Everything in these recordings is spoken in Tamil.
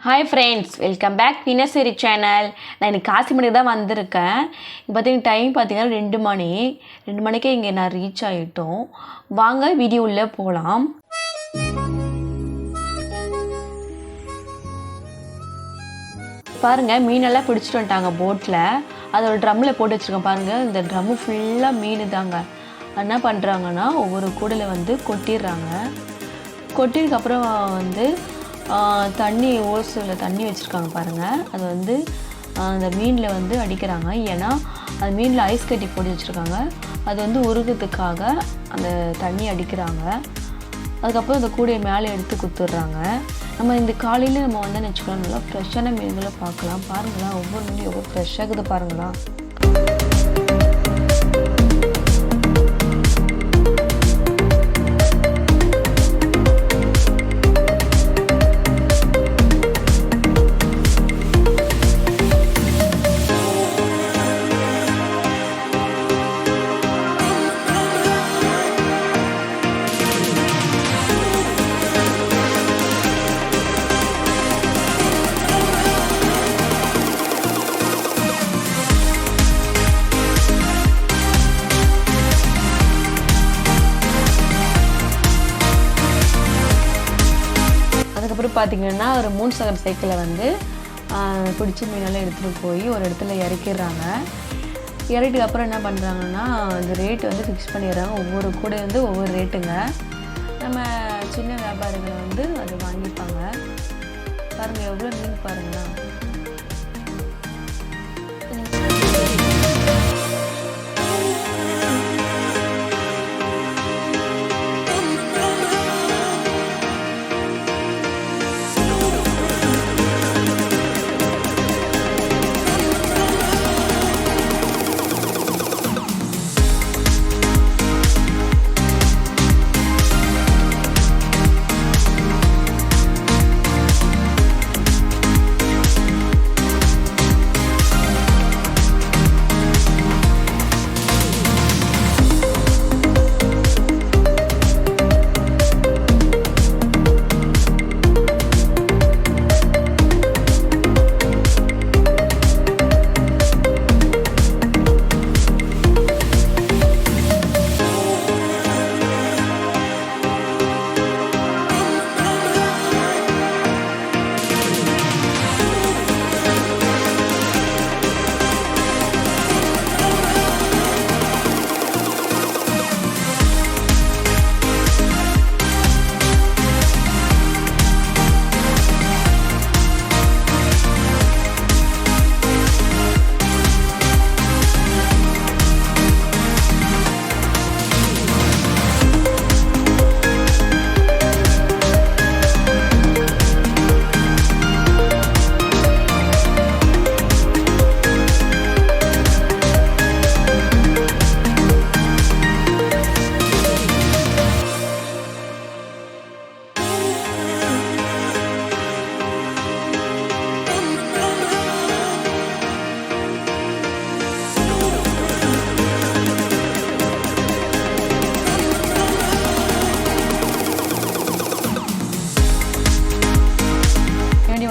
ஹாய் ஃப்ரெண்ட்ஸ், வெல்கம் பேக் தினசரி சேனல். நான் இன்றைக்கி காசிமணிக்கு தான் வந்திருக்கேன். இப்போ பார்த்தீங்கன்னா டைம் பார்த்தீங்கன்னா 2 மணிக்கே இங்கே நான் ரீச் ஆகிட்டோம். வாங்க வீடியோ உள்ளே போகலாம். பாருங்கள், மீனெல்லாம் பிடிச்சிட்டு வந்துட்டாங்க போட்டில். அதை ஒரு ட்ரம்மில் போட்டு வச்சுருக்கேன். பாருங்கள், இந்த ட்ரம்மு ஃபுல்லாக மீன் தாங்க. என்ன பண்ணுறாங்கன்னா ஒவ்வொரு கூடையில் கொட்டிடுறாங்க. கொட்டினதுக்கப்புறம் தண்ணி ஓசில் தண்ணி வச்சுருக்காங்க பாருங்கள். அது அந்த மீனில் அடிக்கிறாங்க. ஏன்னா அந்த மீனில் ஐஸ் கட்டி போட்டு வச்சுருக்காங்க. அது உருகிறதுக்காக அந்த தண்ணி அடிக்கிறாங்க. அதுக்கப்புறம் அந்த கூடையை மேலே எடுத்து குத்துடுறாங்க. நம்ம இந்த காலையில் நம்ம வச்சுக்கலாம், நல்லா ஃப்ரெஷ்ஷான மீன்களை பார்க்கலாம். பாருங்களா, ஒவ்வொரு மீனும் எவ்வளோ ஃப்ரெஷ்ஷாகுது பாருங்களா. அதுக்கப்புறம் பார்த்திங்கன்னா ஒரு 3 சக்கர சைக்கிளில் பிடிச்ச மீனெல்லாம் எடுத்துகிட்டு போய் ஒரு இடத்துல இறக்கிடுறாங்க. இறக்கிட்டு அப்புறம் என்ன பண்ணுறாங்கன்னா அந்த ரேட்டு ஃபிக்ஸ் பண்ணிடுறாங்க. ஒவ்வொரு கூட ஒவ்வொரு ரேட்டுங்க. நம்ம சின்ன வியாபாரிகளை அது வாங்கிப்பாங்க. பாருங்கள், எவ்வளோ மீன் பாருங்களா.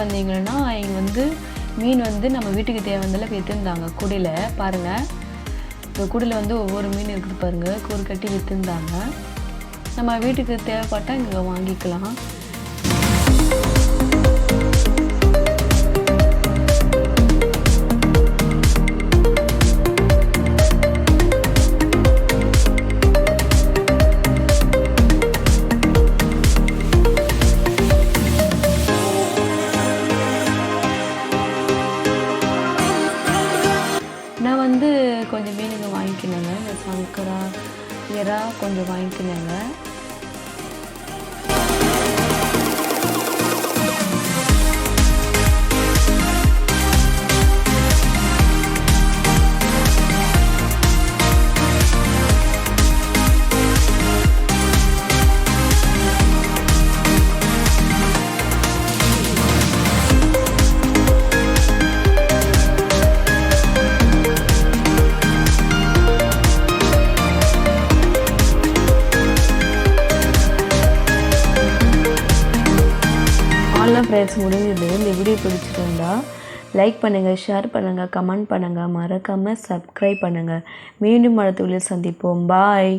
வந்தீங்கன்னா இங்கே மீன் நம்ம வீட்டுக்கு தேவையானதெல்லாம் விற்றுருந்தாங்க. கூடையில் பாருங்கள், இந்த கூடையில் ஒவ்வொரு மீன் இருக்குது பாருங்கள். கூறு கட்டி விற்றுருந்தாங்க. நம்ம வீட்டுக்கு தேவைப்பட்டால் இங்கே வாங்கிக்கலாம். நான் கொஞ்சம் மீனுங்க வாங்கிக்கினேங்க. இந்த சங்கரா, எறா கொஞ்சம் வாங்கிக்கினேங்க. டுட்டோரியல்ஸ் முடிஞ்சது. இந்த வீடியோ பிடிச்சிருந்தா லைக் பண்ணுங்கள், ஷேர் பண்ணுங்கள், கமெண்ட் பண்ணுங்கள், மறக்காமல் சப்ஸ்கிரைப் பண்ணுங்கள். மீண்டும் அடுத்த வீடியோவில் சந்திப்போம். பாய்.